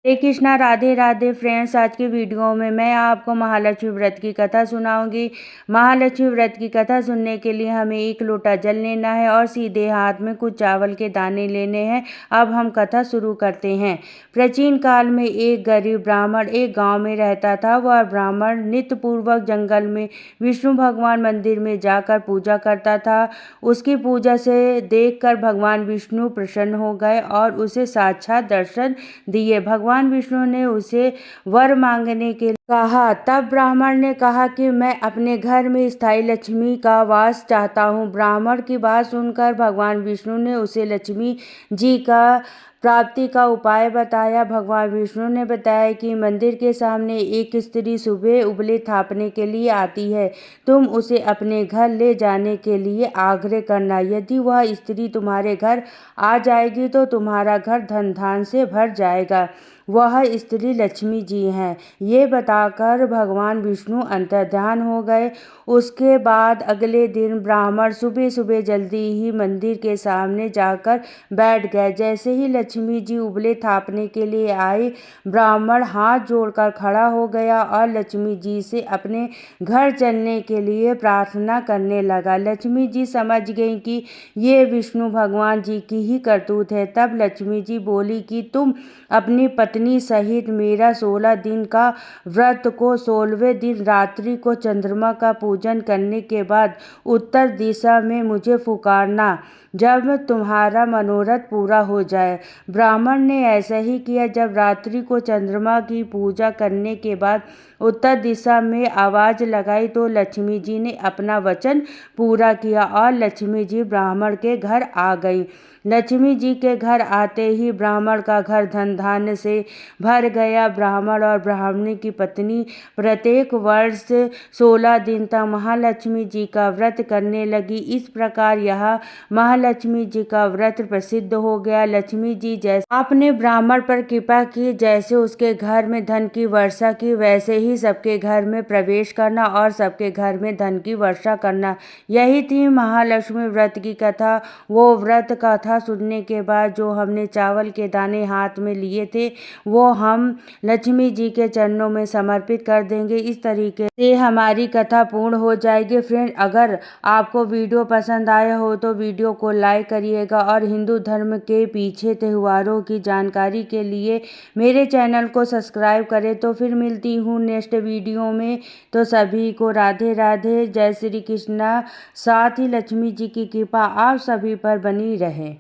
हरे Krishna, Radhe Radhe friends. आज की video में मैं आपको महालक्ष्मी व्रत की कथा सुनाऊंगी। महालक्ष्मी व्रत की कथा सुनने के लिए हमें 1 लोटा जल लेना है और सीधे हाथ में कुछ चावल के दाने लेने हैं। अब हम कथा शुरू करते हैं। प्राचीन काल में एक गरीब ब्राह्मण एक गांव में रहता था। वह ब्राह्मण नित्यपूर्वक जंगल में विष्णु भगवान मंदिर में जाकर पूजा करता था। उसकी पूजा से देखकर भगवान विष्णु प्रसन्न हो गए और उसे साक्षात दर्शन दिए। भगवान विष्णु ने उसे वर मांगने के लिए कहा। तब ब्राह्मण ने कहा कि मैं अपने घर में स्थायी लक्ष्मी का वास चाहता हूँ। ब्राह्मण की बात सुनकर भगवान विष्णु ने उसे लक्ष्मी जी का प्राप्ति का उपाय बताया। भगवान विष्णु ने बताया कि मंदिर के सामने एक स्त्री सुबह उबले थापने के लिए आती है। तुम उसे अपने घर ले जाने के लिए आग्रह करना। यदि वह स्त्री तुम्हारे घर आ जाएगी तो तुम्हारा घर धन धान से भर जाएगा। वह स्त्री लक्ष्मी जी हैं। ये बताकर भगवान विष्णु अंतर्ध्यान हो गए। उसके बाद अगले दिन ब्राह्मण सुबह सुबह जल्दी ही मंदिर के सामने जाकर बैठ गए। जैसे ही लक्ष्मी जी उबले थापने के लिए आई, ब्राह्मण हाथ जोड़कर खड़ा हो गया और लक्ष्मी जी से अपने घर चलने के लिए प्रार्थना करने लगा। लक्ष्मी जी समझ गई कि ये विष्णु भगवान जी की ही करतूत है। तब लक्ष्मी जी बोली कि तुम अपनी पत्नी सहित मेरा 16 दिन का व्रत को 16वें दिन रात्रि को चंद्रमा का पूजन करने के बाद उत्तर दिशा में मुझे पुकारना, जब तुम्हारा मनोरथ पूरा हो जाए। ब्राह्मण ने ऐसा ही किया। जब रात्रि को चंद्रमा की पूजा करने के बाद उत्तर दिशा में आवाज लगाई तो लक्ष्मी जी ने अपना वचन पूरा किया और लक्ष्मी जी ब्राह्मण के घर आ गई। लक्ष्मी जी के घर आते ही ब्राह्मण का घर धन धान्य से भर गया। ब्राह्मण और ब्राह्मणी की पत्नी प्रत्येक वर्ष 16 दिन तक महालक्ष्मी जी का व्रत करने लगी। इस प्रकार यह महालक्ष्मी जी का व्रत प्रसिद्ध हो गया। लक्ष्मी जी जैसे आपने ब्राह्मण पर कृपा की, जैसे उसके घर में धन की वर्षा की, वैसे ही सबके घर में प्रवेश करना और सबके घर में धन की वर्षा करना। यही थी महालक्ष्मी व्रत की कथा। वो व्रत कथा सुनने के बाद जो हमने चावल के दाने हाथ में लिए थे वो हम लक्ष्मी जी के चरणों में समर्पित कर देंगे। इस तरीके से हमारी कथा पूर्ण हो जाएगी। फ्रेंड, अगर आपको वीडियो पसंद आया हो तो वीडियो को लाइक करिएगा और हिंदू धर्म के पीछे त्योहारों की जानकारी के लिए मेरे चैनल को सब्सक्राइब करें। तो फिर मिलती हूँ नेक्स्ट वीडियो में। तो सभी को राधे राधे, जय श्री कृष्णा। साथ ही लक्ष्मी जी की कृपा आप सभी पर बनी रहे।